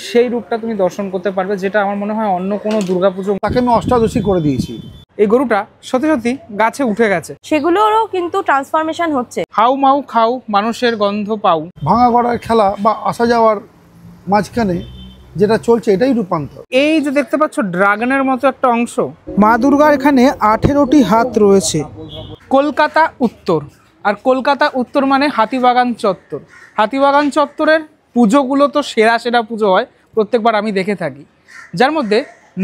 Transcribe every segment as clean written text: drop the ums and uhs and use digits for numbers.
সেই রূপটা তুমি দর্শন করতে পারবে, যেটা আমার মনে হয় অন্য কোনো দুর্গাপুজো। তাকে আমি অষ্টাদশী করে দিয়েছি। এই গরুটা সত্যি সত্যি গাছে উঠে গেছে, সেগুলোরও কিন্তু ট্রান্সফরমেশন হচ্ছে। হাউ মাউ খাও, মানুষের গন্ধ পাও। ভাঙা গড়ার খেলা বা আসা যাওয়ার মাঝখানে যেটা চলছে এটাই রূপান্তর। এই যে দেখতে পাচ্ছ ড্রাগনের মতো একটা অংশ, মা দুর্গার এখানে 18টি হাত রয়েছে। কলকাতা উত্তর, আর কলকাতা উত্তর মানে হাতিবাগান চত্বর। হাতিবাগান চত্বরের পুজোগুলো তো সেরা সেরা পুজো হয়, প্রত্যেকবার আমি দেখে থাকি। যার মধ্যে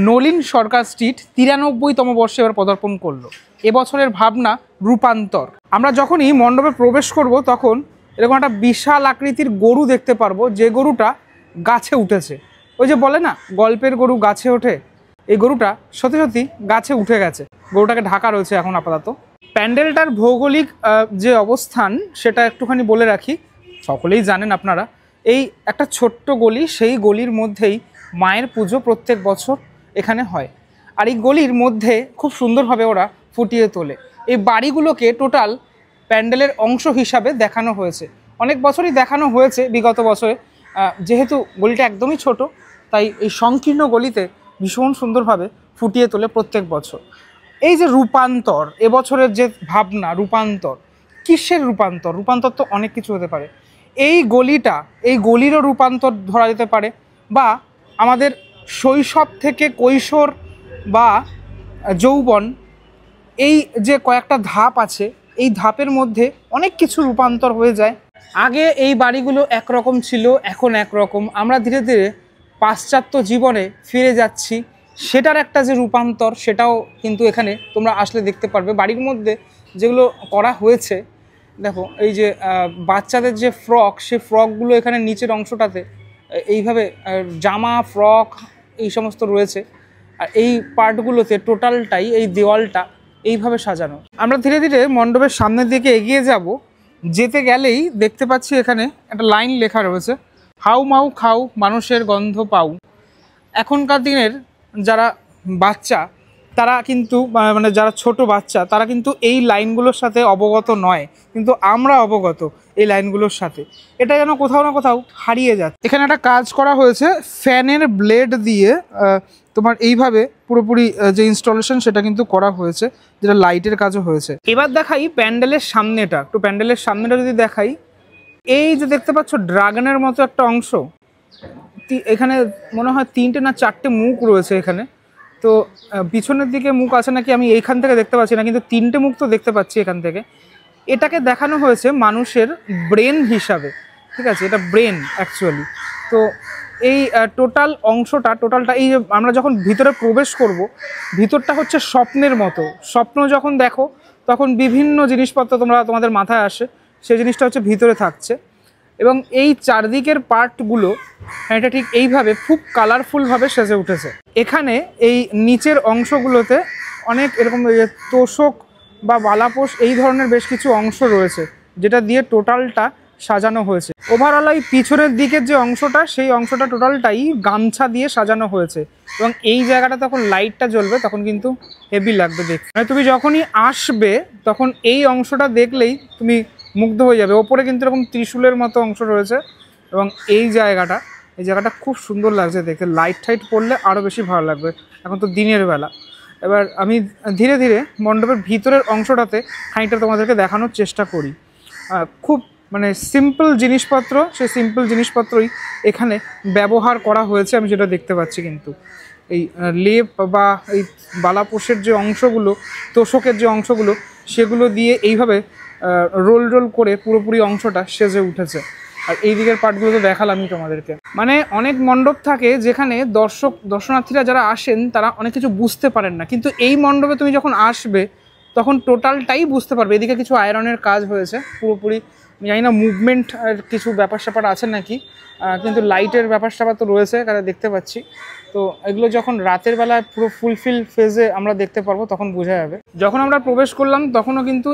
নলিন সরকার স্ট্রিট 93তম বর্ষে এবার পদার্পণ করলো। এবছরের ভাবনা রূপান্তর। আমরা যখনই মণ্ডপে প্রবেশ করব তখন এরকম একটা বিশাল আকৃতির গরু দেখতে পারবো, যে গরুটা গাছে উঠেছে। ওই যে বলে না গল্পের গরু গাছে ওঠে, এই গরুটা সত্যি সত্যি গাছে উঠে গেছে। গরুটাকে ঢাকা রয়েছে এখন আপাতত। প্যান্ডেলটার ভৌগোলিক যে অবস্থান সেটা একটুখানি বলে রাখি, সকলেই জানেন আপনারা। এই একটা ছোট্ট গলি, সেই গলির মধ্যেই মায়ের পুজো প্রত্যেক বছর এখানে হয়। আর এই গলির মধ্যে খুব সুন্দরভাবে ওরা ফুটিয়ে তোলে। এই বাড়িগুলোকে টোটাল প্যান্ডেলের অংশ হিসাবে দেখানো হয়েছে। অনেক বছরই দেখানো হয়েছে বিগত বছরে, যেহেতু গলিটা একদমই ছোট, তাই এই সংকীর্ণ গলিতে ভীষণ সুন্দরভাবে ফুটিয়ে তোলে প্রত্যেক বছর। এই যে রূপান্তর, এবছরের যে ভাবনা রূপান্তর, কিসের রূপান্তর? রূপান্তর তো অনেক কিছু হতে পারে। এই গলিটা, এই গলিরও রূপান্তর ধরা যেতে পারে, বা আমাদের শৈশব থেকে কৈশোর বা যৌবন, এই যে কয়েকটা ধাপ আছে, এই ধাপের মধ্যে অনেক কিছু রূপান্তর হয়ে যায়। আগে এই বাড়িগুলো একরকম ছিল, এখন একরকম। আমরা ধীরে ধীরে পাশ্চাত্য জীবনে ফিরে যাচ্ছি, সেটার একটা যে রূপান্তর সেটাও কিন্তু এখানে তোমরা আসলে দেখতে পারবে। বাড়ির মধ্যে যেগুলো করা হয়েছে, দেখো এই যে বাচ্চাদের যে ফ্রক, সে ফ্রকগুলো এখানে নিচের অংশটাতে এইভাবে জামা ফ্রক এই সমস্ত রয়েছে। আর এই পার্টগুলোতে টোটালটাই এই দেওয়ালটা এইভাবে সাজানো। আমরা ধীরে ধীরে মণ্ডপের সামনের দিকে এগিয়ে যাব। যেতে গেলেই দেখতে পাচ্ছি এখানে একটা লাইন লেখা রয়েছে, হাউ মাউ খাও, মানুষের গন্ধ পাও। এখনকার দিনের যারা বাচ্চা তারা কিন্তু মানে যারা ছোট বাচ্চা তারা কিন্তু এই লাইনগুলোর সাথে অবগত নয়, কিন্তু আমরা অবগত এই লাইনগুলোর সাথে। এটা যেন কোথাও না কোথাও হারিয়ে যাচ্ছে। এখানে একটা কাজ করা হয়েছে ফ্যানের ব্লেড দিয়ে, তোমার এইভাবে পুরোপুরি যে ইনস্টলেশন সেটা কিন্তু করা হয়েছে, যেটা লাইটের কাজও হয়েছে। এবার দেখাই প্যান্ডেলের সামনেটা, একটু প্যান্ডেলের সামনেটা যদি দেখাই, এই যে দেখতে পাচ্ছ ড্রাগনের মতো একটা অংশ, এখানে মনে হয় 3টে না 4টে মুখ রয়েছে এখানে। তো পিছনের দিকে মুখ আছে নাকি আমি এইখান থেকে দেখতে পাচ্ছি না, কিন্তু 3টে মুখ তো দেখতে পাচ্ছি এখান থেকে। এটাকে দেখানো হয়েছে মানুষের ব্রেন হিসাবে, ঠিক আছে, এটা ব্রেন অ্যাকচুয়ালি। তো এই টোটাল অংশটা, টোটালটা এই যে আমরা যখন ভিতরে প্রবেশ করব, ভিতরটা হচ্ছে স্বপ্নের মতো। স্বপ্ন যখন দেখো তখন বিভিন্ন জিনিসপত্র তোমাদের মাথায় আসে, সেই জিনিসটা হচ্ছে ভিতরে থাকছে। এবং এই চারদিকের পার্টগুলো এটা ঠিক এইভাবে খুব কালারফুলভাবে সেজে উঠেছে। এখানে এই নিচের অংশগুলোতে অনেক এরকম তোষক বা বালাপোষ এই ধরনের বেশ কিছু অংশ রয়েছে, যেটা দিয়ে টোটালটা সাজানো হয়েছে। ওভারঅল এই পিছনের দিকের যে অংশটা, সেই অংশটা টোটালটাই গামছা দিয়ে সাজানো হয়েছে। এবং এই জায়গাটা তখন লাইটটা জ্বলবে তখন কিন্তু হেভি লাগবে দেখতে। মানে তুমি যখনই আসবে তখন এই অংশটা দেখলেই তুমি মুগ্ধ হয়ে যাবে। ওপরে কিন্তু এরকম ত্রিশূলের মতো অংশ রয়েছে, এবং এই জায়গাটা খুব সুন্দর লাগছে দেখতে। লাইট টাইট পড়লে আরও বেশি ভালো লাগবে। এখন তো দিনের বেলা। এবার আমি ধীরে ধীরে মণ্ডপের ভিতরের অংশটাতে খানিকটা তোমাদেরকে দেখানোর চেষ্টা করি। খুব মানে সিম্পল জিনিসপত্র, সেই সিম্পল জিনিসপত্রই এখানে ব্যবহার করা হয়েছে, আমি যেটা দেখতে পাচ্ছি। কিন্তু এই লেপ বা এই বালাপোষের যে অংশগুলো, তোষকের যে অংশগুলো, সেগুলো দিয়ে এইভাবে রোল রোল করে পুরোপুরি অংশটা সেজে উঠেছে। আর এই দিকের পার্টগুলো তো দেখালামই তোমাদেরকে। মানে অনেক মণ্ডপ থাকে যেখানে দর্শনার্থীরা যারা আসেন তারা অনেক কিছু বুঝতে পারেন না, কিন্তু এই মণ্ডপে তুমি যখন আসবে তখন টোটালটাই বুঝতে পারবে। এদিকে কিছু আয়রনের কাজ হয়েছে পুরোপুরি, আমি জানি না মুভমেন্ট আর কিছু ব্যাপার স্যাপার আছে নাকি, কিন্তু লাইটের ব্যাপার স্যাপার তো রয়েছে তারা দেখতে পাচ্ছি। তো এগুলো যখন রাতের বেলায় পুরো ফুলফিল ফেজে আমরা দেখতে পারবো তখন বোঝা যাবে। যখন আমরা প্রবেশ করলাম তখনও কিন্তু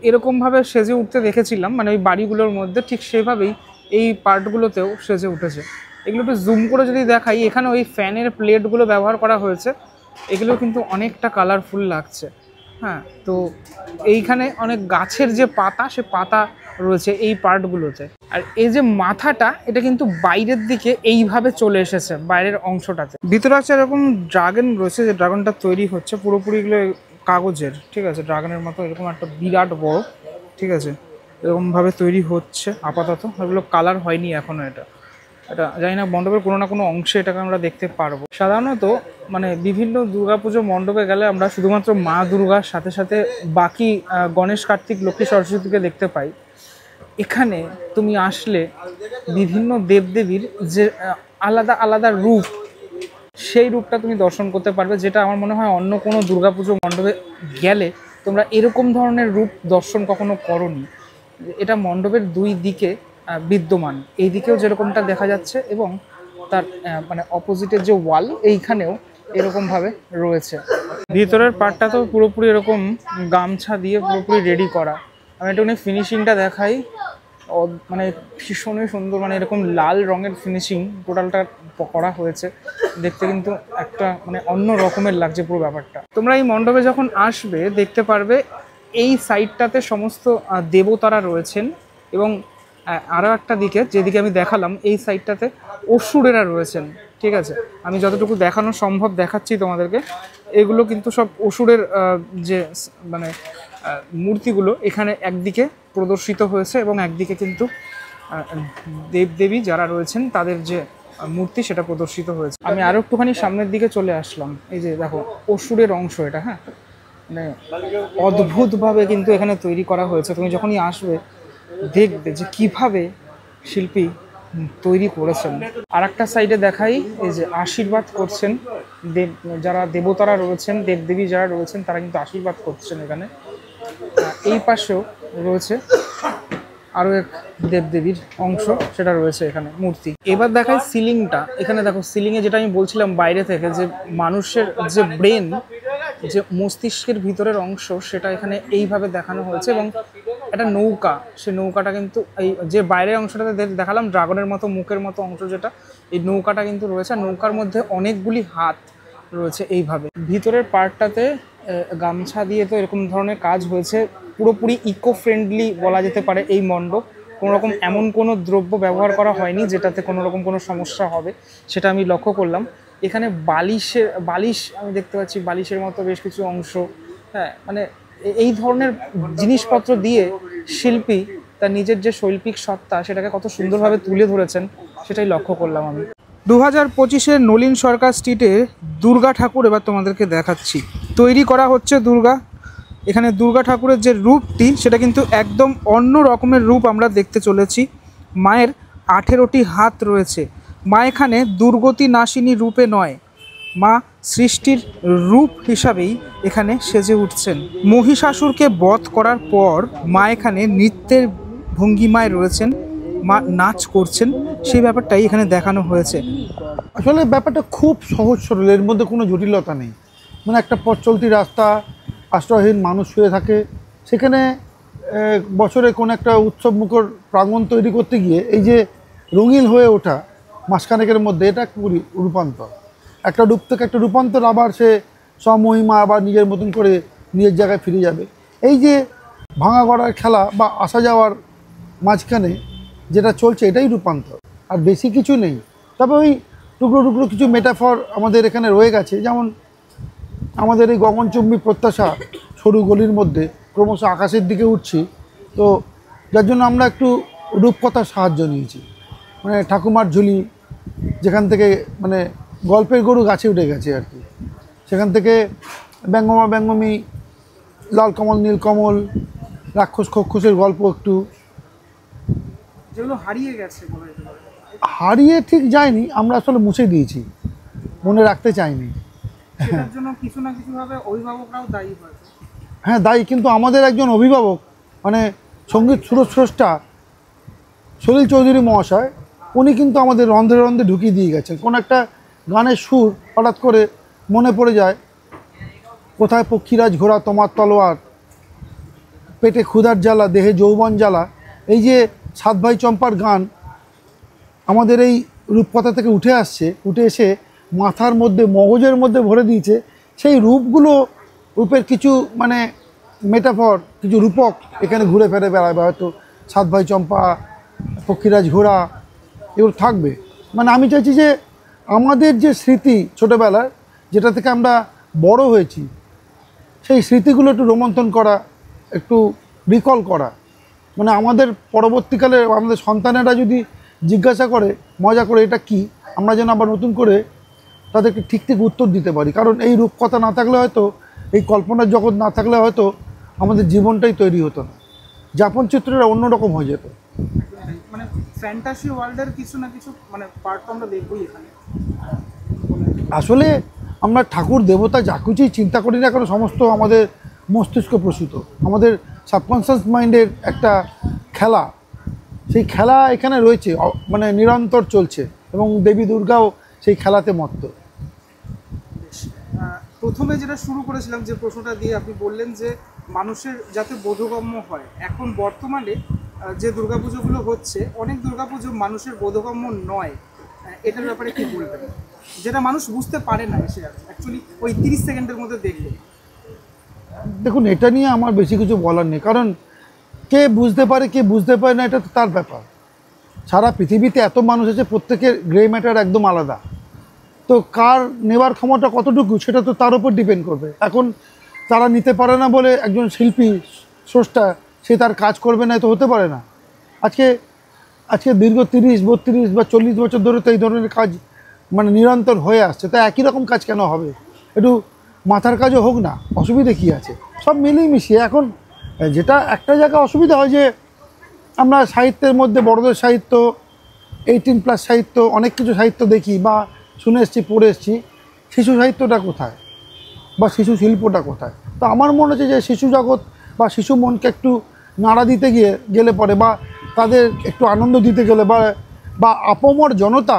এরকমভাবে সেজে উঠতে দেখেছিলাম, মানে ওই বাড়িগুলোর মধ্যে ঠিক সেভাবেই এই পার্টগুলোতেও সেজে উঠেছে। এগুলো একটু জুম করে যদি দেখাই, এখানে ওই ফ্যানের প্লেটগুলো ব্যবহার করা হয়েছে, এগুলো কিন্তু অনেকটা কালারফুল লাগছে। হ্যাঁ, তো এইখানে অনেক গাছের যে পাতা, সে পাতা রয়েছে এই পার্টগুলোতে। আর এই যে মাথাটা, এটা কিন্তু বাইরের দিকে এইভাবে চলে এসেছে, বাইরের অংশটাতে। ভিতরে আছে এরকম ড্রাগন রয়েছে, যে ড্রাগনটা তৈরি হচ্ছে পুরোপুরি এগুলো কাগজের, ঠিক আছে, ড্রাগনের মতো এরকম একটা বিরাট বড়, ঠিক আছে, এরকমভাবে তৈরি হচ্ছে আপাতত। এগুলো কালার হয়নি এখনও। এটা জানি না মণ্ডপের কোনো না কোনো অংশে এটাকে আমরা দেখতে পারবো। সাধারণত মানে বিভিন্ন দুর্গাপুজো মণ্ডপে গেলে আমরা শুধুমাত্র মা দুর্গার সাথে সাথে বাকি গণেশ, কার্তিক, লক্ষ্মী, সরস্বতীকে দেখতে পাই। এখানে তুমি আসলে বিভিন্ন দেবদেবীর যে আলাদা আলাদা রূপ, সেই রূপটা তুমি দর্শন করতে পারবে, যেটা আমার মনে হয় অন্য কোনো দুর্গাপুজো মণ্ডপে গেলে তোমরা এরকম ধরনের রূপ দর্শন কখনো করোনি। এটা মণ্ডপের দুই দিকে বিদ্যমান, এই দিকেও যেরকমটা দেখা যাচ্ছে এবং তার মানে অপোজিটের যে ওয়াল, এইখানেও এরকমভাবে রয়েছে। ভিতরের পার্টটা তো পুরোপুরি এরকম গামছা দিয়ে পুরোপুরি রেডি করা। আমি একটুখানি ফিনিশিংটা দেখাই, মানে ভীষণই সুন্দর, মানে এরকম লাল রঙের ফিনিশিং টোটালটা করা হয়েছে। দেখতে কিন্তু একটা মানে অন্য রকমের লাগছে পুরো ব্যাপারটা। তোমরা এই মণ্ডপে যখন আসবে দেখতে পারবে এই সাইডটাতে সমস্ত দেবতারা রয়েছেন, এবং আরও একটা দিকে, যেদিকে আমি দেখালাম, এই সাইডটাতে অসুরেরা রয়েছেন, ঠিক আছে। আমি যতটুকু দেখানো সম্ভব দেখাচ্ছি তোমাদেরকে। এগুলো কিন্তু সব অসুরের যে মানে মূর্তিগুলো এখানে একদিকে প্রদর্শিত হয়েছে, এবং একদিকে কিন্তু দেবদেবী যারা রয়েছেন তাদের যে মূর্তি সেটা প্রদর্শিত হয়েছে। আমি আরও একটুখানি সামনের দিকে চলে আসলাম। এই যে দেখো অসুরের অংশ এটা, হ্যাঁ, মানে অদ্ভুতভাবে কিন্তু এখানে তৈরি করা হয়েছে। তুমি যখনই আসবে দেখবে যে কিভাবে শিল্পী তৈরি করেছেন। আর একটা সাইডে দেখাই, এই যে আশীর্বাদ করছেন যারা দেবতারা রয়েছেন, দেবদেবী যারা রয়েছেন, তারা কিন্তু আশীর্বাদ করছেন এখানে। এই পাশেও রয়েছে আরও এক দেবদেবীর অংশ, সেটা রয়েছে এখানে মূর্তি। এবার দেখাই সিলিংটা। এখানে দেখো সিলিংয়ে, যেটা আমি বলছিলাম বাইরে থেকে, যে মানুষের যে ব্রেন, যে মস্তিষ্কের ভিতরের অংশ, সেটা এখানে এইভাবে দেখানো হয়েছে। এবং একটা নৌকা, সেই নৌকাটা কিন্তু এই যে বাইরের অংশটাতে দেখালাম ড্রাগনের মতো মুখের মতো অংশ, যেটা এই নৌকাটা কিন্তু রয়েছে। নৌকার মধ্যে অনেকগুলি হাত রয়েছে এইভাবে। ভিতরের পার্টটাতে গামছা দিয়ে তো এরকম ধরনের কাজ হয়েছে। পুরোপুরি ইকো ফ্রেন্ডলি বলা যেতে পারে এই মণ্ডপ। কোনো রকম এমন কোনো দ্রব্য ব্যবহার করা হয়নি যেটাতে কোনো রকম কোনো সমস্যা হবে, সেটা আমি লক্ষ্য করলাম। এখানে বালিশ আমি দেখতে পাচ্ছি, বালিশের মতো বেশ কিছু অংশ, হ্যাঁ, মানে এই ধরনের জিনিসপত্র দিয়ে শিল্পী তার নিজের যে শৈল্পিক সত্তা, সেটাকে কত সুন্দরভাবে তুলে ধরেছেন, সেটাই লক্ষ্য করলাম আমি। 2025-এর নলিন সরকার স্ট্রিটে দুর্গা ঠাকুর এবার তোমাদেরকে দেখাচ্ছি। তৈরি করা হচ্ছে দুর্গা। এখানে দুর্গা ঠাকুরের যে রূপটি, সেটা কিন্তু একদম অন্য রকমের রূপ আমরা দেখতে চলেছি। মায়ের 18টি হাত রয়েছে। মা এখানে দুর্গতি নাশিনী রূপে নয়, মা সৃষ্টির রূপ হিসাবেই এখানে সেজে উঠছেন। মহিষাসুরকে বধ করার পর মা এখানে নৃত্যের ভঙ্গিমায় রয়েছেন, মা নাচ করছেন, সেই ব্যাপারটাই এখানে দেখানো হয়েছে। আসলে ব্যাপারটা খুব সহজ সরল, এর মধ্যে কোনো জটিলতা নেই। মানে একটা পথ চলতি রাস্তা, আশ্রয়হীন মানুষ শুয়ে থাকে, সেখানে বছরে কোনো একটা উৎসবমুখর প্রাঙ্গণ তৈরি করতে গিয়ে এই যে রঙিন হয়ে ওঠা মাসখানেকের মধ্যে, এটা পুরি রূপান্তর। একটা রূপ থেকে একটা রূপান্তর, আবার সে স্বমহিমা আবার নিজের মতন করে নিজের জায়গায় ফিরে যাবে। এই যে ভাঙা গড়ার খেলা বা আসা যাওয়ার মাঝখানে যেটা চলছে, এটাই রূপান্তর, আর বেশি কিছু নেই। তবে ওই টুকরো টুকরো কিছু মেটাফর আমাদের এখানে রয়ে গেছে। যেমন আমাদের এই গগনচুম্বী প্রত্যাশা সরু গলির মধ্যে ক্রমশ আকাশের দিকে উঠছি, তো যার জন্য আমরা একটু রূপকথার সাহায্য নিয়েছি। মানে ঠাকুমার ঝুলি, যেখান থেকে মানে গল্পের গরু গাছে উঠে গেছে আর কি, সেখান থেকে ব্যঙ্গমা ব্যঙ্গমী, লাল কমল নীলকমল, রাক্ষস খক্ষসের গল্প একটু, যেগুলো হারিয়ে গেছে, হারিয়ে ঠিক যায়নি, আমরা আসলে মুছে দিয়েছি, মনে রাখতে চাইনি। সেটার জন্য কিছু না কিছুভাবে অভিভাবকরাও দায়ী হয়েছে। হ্যাঁ দায়ী, কিন্তু আমাদের একজন অভিভাবক মানে সঙ্গীত সুরস্রষ্টা সলিল চৌধুরী মহাশয়, উনি কিন্তু আমাদের রন্ধে রন্ধে ঢুকিয়ে দিয়ে গেছেন। কোনো একটা গানের সুর হঠাৎ করে মনে পড়ে যায়, কোথায় পক্ষীরাজ ঘোড়া তোমার তলোয়ার, পেটে ক্ষুধার জ্বালা দেহে যৌবন জ্বালা, এই যে সাত ভাই চম্পার গান আমাদের এই রূপকথা থেকে উঠে আসছে, উঠে এসে মাথার মধ্যে মগজের মধ্যে ভরে দিয়েছে। সেই রূপগুলো, রূপের কিছু মানে মেটাফর, কিছু রূপক এখানে ঘুরে ফেরে বেড়াবে। হয়তো সাত ভাই চম্পা, পক্ষীরাজ ঘোড়া এগুলো থাকবে। মানে আমি চাইছি যে আমাদের যে স্মৃতি ছোটোবেলার, যেটা থেকে আমরা বড় হয়েছি, সেই স্মৃতিগুলো একটু রোমন্থন করা, একটু রিকল করা। মানে আমাদের পরবর্তীকালে আমাদের সন্তানেরা যদি জিজ্ঞাসা করে মজা করে এটা কি, আমরা যেন আবার নতুন করে তাদেরকে ঠিক ঠিক উত্তর দিতে পারি। কারণ এই রূপকথা না থাকলে হয়তো, এই কল্পনার জগৎ না থাকলে হয়তো আমাদের জীবনটাই তৈরি হতো না, যাপন চিত্রটা অন্যরকম হয়ে যেত। মানে ফ্যান্টাসি ওয়ার্ল্ডের কিছু না কিছু মানে পার্ট আমরা দেখবই এখানে। আসলে আমরা ঠাকুর দেবতা যা কিছুই চিন্তা করি না কেন, সমস্ত আমাদের মস্তিষ্ক প্রসূত, আমাদের সাবকনসিয়াস মাইন্ডের একটা খেলা। সেই খেলা এখানে রয়েছে, মানে নিরন্তর চলছে, এবং দেবী দুর্গাও সেই খেলাতে মত্ত। প্রথমে যেটা শুরু করেছিলাম যে প্রশ্নটা দিয়ে, আপনি বললেন যে মানুষের যাতে বোধগম্য হয়। এখন বর্তমানে যে দুর্গাপুজোগুলো হচ্ছে, অনেক দুর্গাপুজো মানুষের বোধগম্য নয়। এটার ব্যাপারে কি বলবেন, যেটা মানুষ বুঝতে পারে না এসে অ্যাকচুয়ালি ওই 30 সেকেন্ডের মধ্যে দেখলে? দেখুন, এটা নিয়ে আমার বেশি কিছু বলার নেই, কারণ কে বুঝতে পারে কে বুঝতে পারে না এটা তো তার ব্যাপার। সারা পৃথিবীতে এত মানুষ আছে, প্রত্যেকের গ্রে ম্যাটার একদম আলাদা। তো কার নেওয়ার ক্ষমতা কতটুকু সেটা তো তার উপর ডিপেন্ড করবে। এখন তারা নিতে পারে না বলে একজন শিল্পী স্রষ্টা সে তার কাজ করবে না, তো হতে পারে না। আজকে দীর্ঘ 30, 32 বা 40 বছর ধরে তো এই ধরনের কাজ মানে নিরন্তর হয়ে আসছে। তা একই রকম কাজ কেন হবে? একটু মাথার কাজও হোক না, অসুবিধে কী আছে? সব মিলিয়ে মিশিয়ে এখন যেটা একটা জায়গায় অসুবিধা হয় যে আমরা সাহিত্যের মধ্যে বড়দের সাহিত্য, 18+ সাহিত্য, অনেক কিছু সাহিত্য দেখি বা শুনে এসেছি, পড়ে এসেছি। শিশু সাহিত্যটা কোথায় বা শিশু শিল্পটা কোথায়? তো আমার মনে হচ্ছে যে শিশু জগৎ বা শিশু মনকে একটু নাড়া দিতে গেলে পরে, বা তাদের একটু আনন্দ দিতে গেলে, বা আপামর জনতা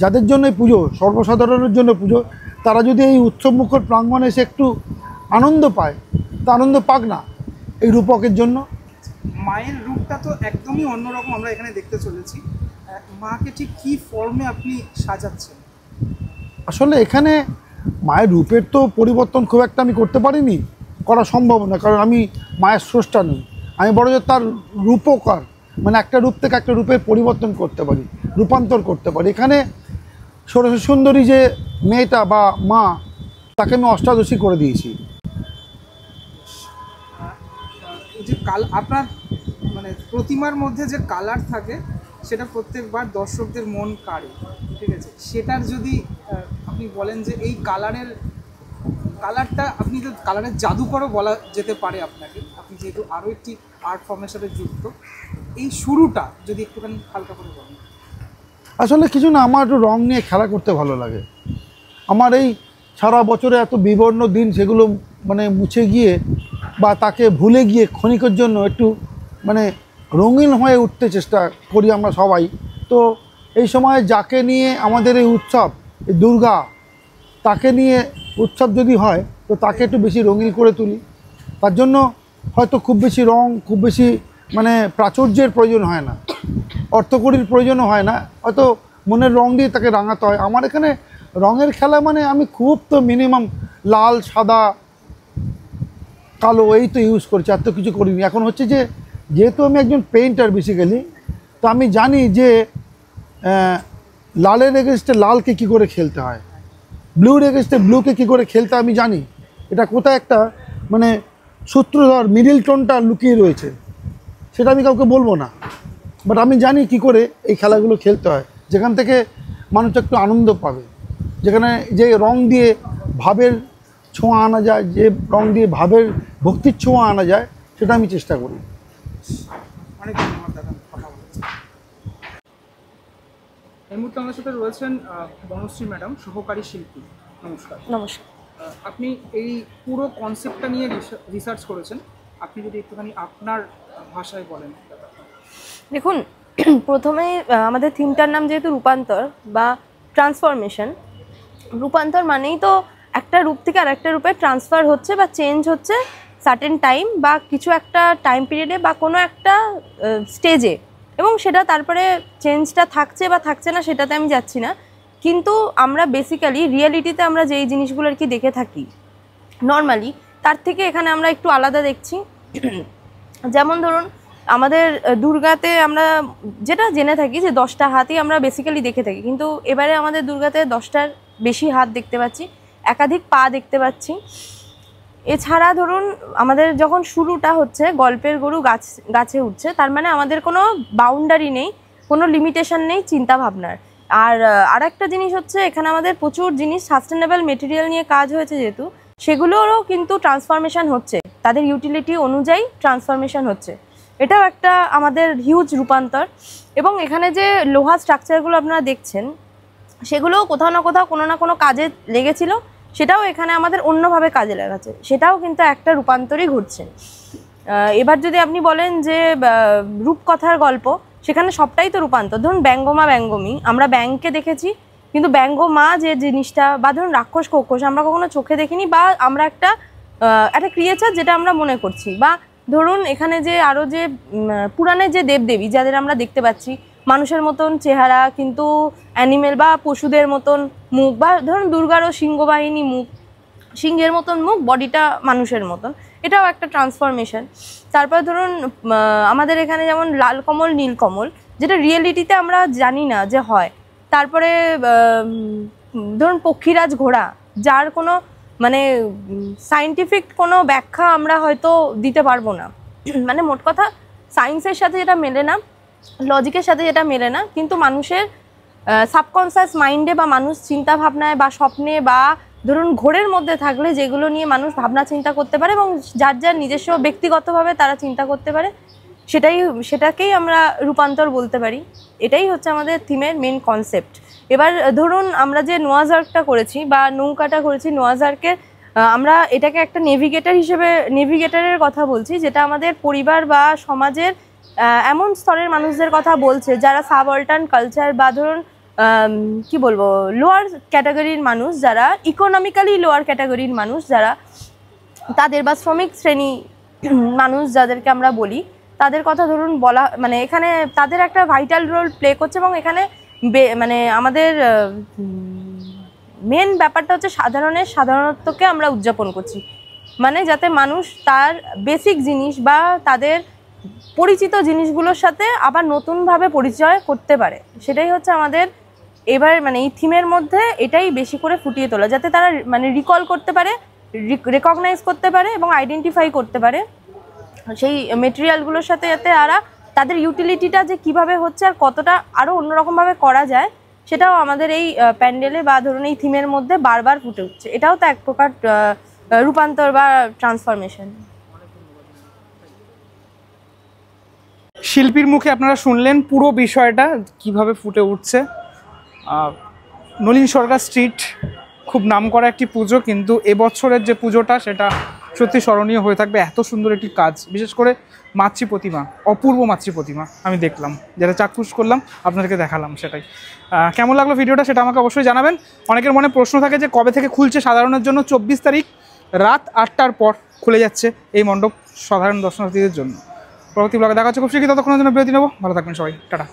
যাদের জন্য পুজো, সর্বসাধারণের জন্য পুজো, তারা যদি এই উৎসবমুখর প্রাঙ্গণে এসে একটু আনন্দ পায়, তা আনন্দ পাক না এই রূপকের জন্য। মায়ের রূপটা তো একদমই অন্যরকম আমরা এখানে দেখতে চলেছি। মাকে ঠিক কী ফর্মে আপনি সাজাচ্ছেন? আসলে এখানে মায়ের রূপের তো পরিবর্তন খুব একটা আমি করতে পারিনি, করা সম্ভব না, কারণ আমি মায়ের স্রষ্টা নই। আমি বড় যে তার রূপকার, মানে একটা রূপ থেকে একটা রূপের পরিবর্তন করতে পারি, রূপান্তর করতে পারি। এখানে ষোড়শ সুন্দরী যে মেয়েটা বা মা, তাকে আমি অষ্টাদশী করে দিয়েছি। যে আপনার মানে প্রতিমার মধ্যে যে কালার থাকে, সেটা প্রত্যেকবার দর্শকদের মন কাড়ে, ঠিক আছে? সেটার যদি আপনি বলেন যে এই কালারটা আপনি তো কালারের জাদুকরও বলা যেতে পারে আপনাকে, আপনি যেহেতু আরও একটি আর্ট ফর্মের সাথে যুক্ত, এই শুরুটা যদি একটুখানি হালকা করে বলেন। আসলে কিছু না, আমার একটু রং নিয়ে খেলা করতে ভালো লাগে। আমার এই সারা বছরে এত বিবর্ণ দিন, সেগুলো মানে মুছে গিয়ে বা তাকে ভুলে গিয়ে ক্ষণিকের জন্য একটু মানে রঙিন হয়ে উঠতে চেষ্টা করি আমরা সবাই। তো এই সময় যাকে নিয়ে আমাদের এই উৎসব, এই দুর্গা, তাকে নিয়ে উৎসব যদি হয় তো তাকে একটু বেশি রঙিন করে তুলি। তার জন্য হয়তো খুব বেশি রং, খুব বেশি মানে প্রাচুর্যের প্রয়োজন হয় না, অর্থকরীর প্রয়োজনও হয় না, হয়তো মনের রং দিয়ে তাকে রাঙাতে হয়। আমার এখানে রঙের খেলা মানে আমি খুব তো মিনিমাম লাল, সাদা, কালো এই তো ইউজ করছি, আর তো কিছু করিনি। এখন হচ্ছে যে যেহেতু আমি একজন পেইন্টার বেসিক্যালি, তো আমি জানি যে লালের এগেনস্টে লালকে কী করে খেলতে হয়, ব্লুর এগেনস্টে ব্লুকে কী করে খেলতে আমি জানি। এটা কোথায় একটা মানে সূত্রধর মিডিল টোনটা লুকিয়ে রয়েছে, সেটা আমি কাউকে বলবো না, বাট আমি জানি কি করে এই খেলাগুলো খেলতে হয়, যেখান থেকে মানুষ একটু আনন্দ পাবে, যেখানে যে রং দিয়ে ভাবের ছোঁয়া আনা যায়, যে রং দিয়ে ভাবের ভক্তির ছোঁয়া আনা যায়, সেটা আমি চেষ্টা করি। অনেক ধন্যবাদ দাদা, কথা বলেছি। এই মুহূর্তে আমাদের সাথে রয়েছেন বনশ্রী ম্যাডাম, সহকারী শিল্পী। নমস্কার। নমস্কার। আপনি এই পুরো কনসেপ্টটা নিয়ে রিসার্চ করেছেন, আপনি যদি একটুখানি আপনার ভাষায় বলেন। দেখুন, প্রথমে আমাদের থিমটার নাম যেহেতু রূপান্তর বা ট্রান্সফরমেশন, রূপান্তর মানেই তো একটা রূপ থেকে আর একটা রূপে ট্রান্সফার হচ্ছে বা চেঞ্জ হচ্ছে সার্টেন টাইম বা কিছু একটা টাইম পিরিয়ডে বা কোনো একটা স্টেজে, এবং সেটা তারপরে চেঞ্জটা থাকছে বা থাকছে না সেটাতে আমি যাচ্ছি না। কিন্তু আমরা বেসিক্যালি রিয়েলিটিতে আমরা যেই জিনিসগুলো আর কি দেখে থাকি নর্মালি, তার থেকে এখানে আমরা একটু আলাদা দেখছি। যেমন ধরুন, আমাদের দুর্গাতে আমরা যেটা জেনে থাকি যে 10টা হাতই আমরা বেসিক্যালি দেখে থাকি, কিন্তু এবারে আমাদের দুর্গাতে 10টার বেশি হাত দেখতে পাচ্ছি, একাধিক পা দেখতে পাচ্ছি। এছাড়া ধরুন আমাদের যখন শুরুটা হচ্ছে গল্পের গরু গাছে উঠছে, তার মানে আমাদের কোনো বাউন্ডারি নেই, কোনো লিমিটেশন নেই চিন্তা ভাবনার। আর একটা জিনিস হচ্ছে এখানে আমাদের প্রচুর জিনিস সাস্টেনেবল মেটেরিয়াল নিয়ে কাজ হয়েছে, যেহেতু সেগুলোরও কিন্তু ট্রান্সফরমেশন হচ্ছে, তাদের ইউটিলিটি অনুযায়ী ট্রান্সফরমেশন হচ্ছে। এটাও একটা আমাদের হিউজ রূপান্তর। এবং এখানে যে লোহা স্ট্রাকচারগুলো আপনারা দেখছেন, সেগুলোও কোথাও না কোথাও কোনো না কোনো কাজে লেগেছিল, সেটাও এখানে আমাদের অন্যভাবে কাজে লাগাচ্ছে, সেটাও কিন্তু একটা রূপান্তরই ঘটছে। এবার যদি আপনি বলেন যে রূপকথার গল্প, সেখানে সবটাই তো রূপান্তর। ধরুন ব্যঙ্গমা ব্যঙ্গমী, আমরা ব্যাংকে দেখেছি, কিন্তু ব্যঙ্গমা যে জিনিসটা, বা ধরুন রাক্ষস কক্ষস আমরা কখনো চোখে দেখিনি, বা আমরা একটা ক্রিয়েচার যেটা আমরা মনে করছি। বা ধরুন এখানে যে আরও যে পুরাণের যে দেবদেবী যাদের আমরা দেখতে পাচ্ছি, মানুষের মতন চেহারা কিন্তু অ্যানিমেল বা পশুদের মতন মুখ, বা ধরুন দুর্গারও সিংহবাহিনী মুখ, সিংহের মতন মুখ, বডিটা মানুষের মতন, এটাও একটা ট্রান্সফরমেশন। তারপর ধরুন আমাদের এখানে যেমন লাল কমল নীল কমল, যেটা রিয়েলিটিতে আমরা জানি না যে হয়। তারপরে ধরুন পক্ষীরাজ ঘোড়া, যার কোনো মানে সায়েন্টিফিক কোনো ব্যাখ্যা আমরা হয়তো দিতে পারবো না, মানে মোট কথা সায়েন্সের সাথে যেটা মেলে না, লজিকের সাথে যেটা মেলে না, কিন্তু মানুষের সাবকনসিয়াস মাইন্ডে বা মানুষ চিন্তা ভাবনায় বা স্বপ্নে বা ধরুন ঘোরের মধ্যে থাকলে যেগুলো নিয়ে মানুষ ভাবনা চিন্তা করতে পারে এবং যার যার নিজস্ব ব্যক্তিগতভাবে তারা চিন্তা করতে পারে, সেটাকেই আমরা রূপান্তর বলতে পারি। এটাই হচ্ছে আমাদের থিমের মেন কনসেপ্ট। এবার ধরুন আমরা যে নোয়াজ আর্কটা করেছি বা নৌকাটা করেছি, নোয়াজ আর্কের আমরা এটাকে একটা নেভিগেটরের কথা বলছি, যেটা আমাদের পরিবার বা সমাজের এমন স্তরের মানুষদের কথা বলছে যারা সাবঅল্টার্ন কালচার বা ধরুন কি বলবো লোয়ার ক্যাটাগরির মানুষ, যারা ইকোনমিক্যালি লোয়ার ক্যাটাগরির মানুষ, যারা তাদের বা শ্রমিক শ্রেণী মানুষ যাদেরকে আমরা বলি, তাদের কথা ধরুন বলা, মানে এখানে তাদের একটা ভাইটাল রোল প্লে করছে। এবং এখানে মানে আমাদের মেন ব্যাপারটা হচ্ছে সাধারণত্বকে আমরা উদযাপন করছি, মানে যাতে মানুষ তার বেসিক জিনিস বা তাদের পরিচিত জিনিসগুলোর সাথে আবার নতুনভাবে পরিচয় করতে পারে। সেটাই হচ্ছে আমাদের এবার মানে এই থিমের মধ্যে এটাই বেশি করে ফুটিয়ে তোলা, যাতে তারা মানে রিকল করতে পারে, রেকগনাইজ করতে পারে এবং আইডেন্টিফাই করতে পারে সেই মেটেরিয়ালগুলোর সাথে, যাতে তাদের ইউটিলিটিটা যে কিভাবে হচ্ছে আর কতটা আরও অন্যরকমভাবে করা যায়, সেটাও আমাদের এই প্যান্ডেলে বা ধরুন এই থিমের মধ্যে বারবার ফুটে উঠছে। এটাও তো এক প্রকার রূপান্তর বা ট্রান্সফরমেশন। শিল্পীর মুখে আপনারা শুনলেন পুরো বিষয়টা কিভাবে ফুটে উঠছে। নলিন সরকার স্ট্রিট খুব নামকরা একটি পুজো, কিন্তু এবছরের যে পুজোটা সেটা সত্যি স্মরণীয় হয়ে থাকবে। এত সুন্দর একটি কাজ, বিশেষ করে মাতৃ প্রতিমা, অপূর্ব মাতৃ প্রতিমা আমি দেখলাম, যেটা চাক্ষুষ করলাম আপনাদেরকে দেখালাম। সেটাই কেমন লাগলো ভিডিওটা সেটা আমাকে অবশ্যই জানাবেন। অনেকের মনে প্রশ্ন থাকে যে কবে থেকে খুলছে। সাধারণের জন্য 24 তারিখ রাত 8টার পর খুলে যাচ্ছে এই মণ্ডপ সাধারণ দর্শনার্থীদের জন্য। পরবর্তী ব্লগে দেখা হচ্ছে খুব শীঘ্রই, ততক্ষণের জন্য বিরতি নেবো। ভালো থাকবেন সবাই, টাটা।